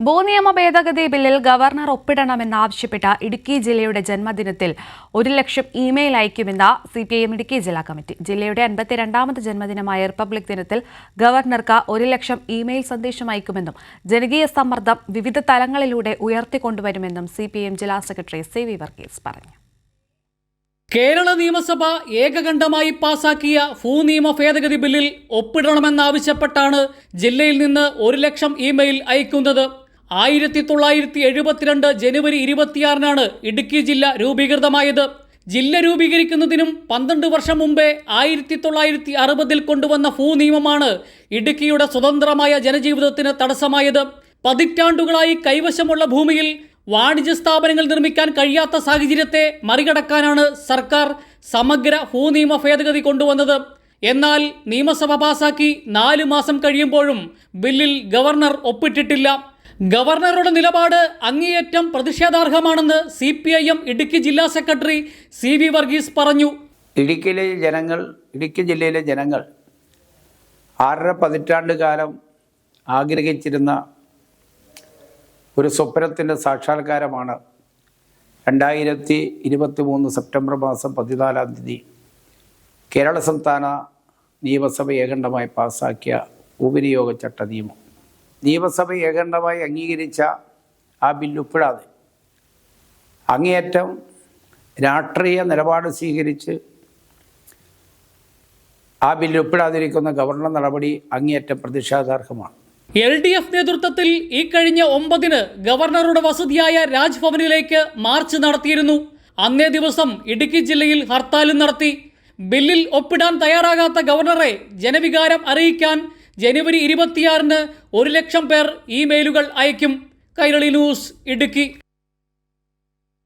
ഭൂനിയമ ഭേദഗതി ബില്ലിൽ ഗവർണർ ഒപ്പിടണമെന്നാവശ്യപ്പെട്ട ഇടുക്കി ജില്ലയുടെ ജന്മദിനത്തിൽ 1 ലക്ഷം ഇമെയിൽ അയക്കുമെന്ന് CPIM ഇടുക്കി ജില്ലാ കമ്മിറ്റി. ജില്ലയുടെ 52ാമത് ജന്മദിനമായ റിപ്പബ്ലിക് ദിനത്തിൽ ഗവർണർക്ക് 1 ലക്ഷം ഇമെയിൽ സന്ദേശം അയക്കുമെന്നും ജനകീയ സമ്മർദ്ദം വിവിധ തലങ്ങളിലൂടെ ഉയർത്തിക്കൊണ്ടുവരുമെന്നും CPIM ജില്ലാ സെക്രട്ടറി CV വർഗീസ് പറഞ്ഞു. കേരള നിയമസഭ ഏകകണ്ഠമായി പാസാക്കിയ ഭൂനിയമ ഭേദഗതി ബില്ലിൽ ഒപ്പിടണമെന്നാവശ്യപ്പെട്ടാണ് ജില്ലയിൽ നിന്ന് 1 ലക്ഷം ഇമെയിൽ അയക്കുന്നത്. 1972 ജനുവരി 26-നാണ് ഇടുക്കി ജില്ല രൂപീകൃതമായത്. ജില്ല രൂപീകരിക്കുന്നതിനും 12 വർഷം മുമ്പേ 1960-ൽ കൊണ്ടുവന്ന ഭൂനിയമമാണ് ഇടുക്കിയുടെ സ്വതന്ത്രമായ ജനജീവിതത്തിന് തടസ്സമായത്. പതിറ്റാണ്ടുകളായി കൈവശമുള്ള ഭൂമിയിൽ വാണിജ്യ സ്ഥാപനങ്ങൾ നിർമ്മിക്കാൻ കഴിയാത്ത സാഹചര്യത്തെ മറികടക്കാനാണ് സർക്കാർ സമഗ്ര ഭൂനിയമ ഭേദഗതി കൊണ്ടുവന്നത്. എന്നാൽ നിയമസഭ പാസാക്കി 4 മാസം കഴിയുമ്പോഴും ബില്ലിൽ ഗവർണർ ഒപ്പിട്ടിട്ടില്ല. ഗവർണറുടെ നിലപാട് അങ്ങേയറ്റം പ്രതിഷേധാർഹമാണെന്ന് CPIM ഇടുക്കി ജില്ലാ സെക്രട്ടറി CV വർഗീസ് പറഞ്ഞു. ഇടുക്കി ജില്ലയിലെ ജനങ്ങൾ 6.5 പതിറ്റാണ്ട് കാലം ആഗ്രഹിച്ചിരുന്ന ഒരു സ്വപ്നത്തിൻ്റെ സാക്ഷാത്കാരമാണ് 2023 സെപ്റ്റംബർ മാസം 14-ാം തീയതി കേരള സംസ്ഥാന നിയമസഭ ഏകണ്ഠമായി പാസാക്കിയ ഭൂവിനിയോഗ ചട്ട നിയമം. നിയമസഭ ഏകണ്ഠമായി അംഗീകരിച്ച ആ ബില്ലൊപ്പിടാതെ അങ്ങേയറ്റം രാഷ്ട്രീയ നിലപാട് സ്വീകരിച്ച് ആ ബില്ലൊപ്പിടാതിരിക്കുന്ന ഗവർണർ നടപടി അങ്ങേയറ്റം പ്രതിഷേധാർഹമാണ്. LDF നേതൃത്വത്തിൽ ഈ കഴിഞ്ഞ 9-ന് ഗവർണറുടെ വസതിയായ രാജ്ഭവനിലേക്ക് മാർച്ച് നടത്തിയിരുന്നു. അന്നേ ദിവസം ഇടുക്കി ജില്ലയിൽ ഹർത്താലും നടത്തി. ബില്ലിൽ ഒപ്പിടാൻ തയ്യാറാകാത്ത ഗവർണറെ ജനവികാരം അറിയിക്കാൻ ജനുവരി 26-ന് 1 ലക്ഷം പേർ ഇമെയിലുകൾ അയക്കും. കൈരളി ന്യൂസ്, ഇടുക്കി.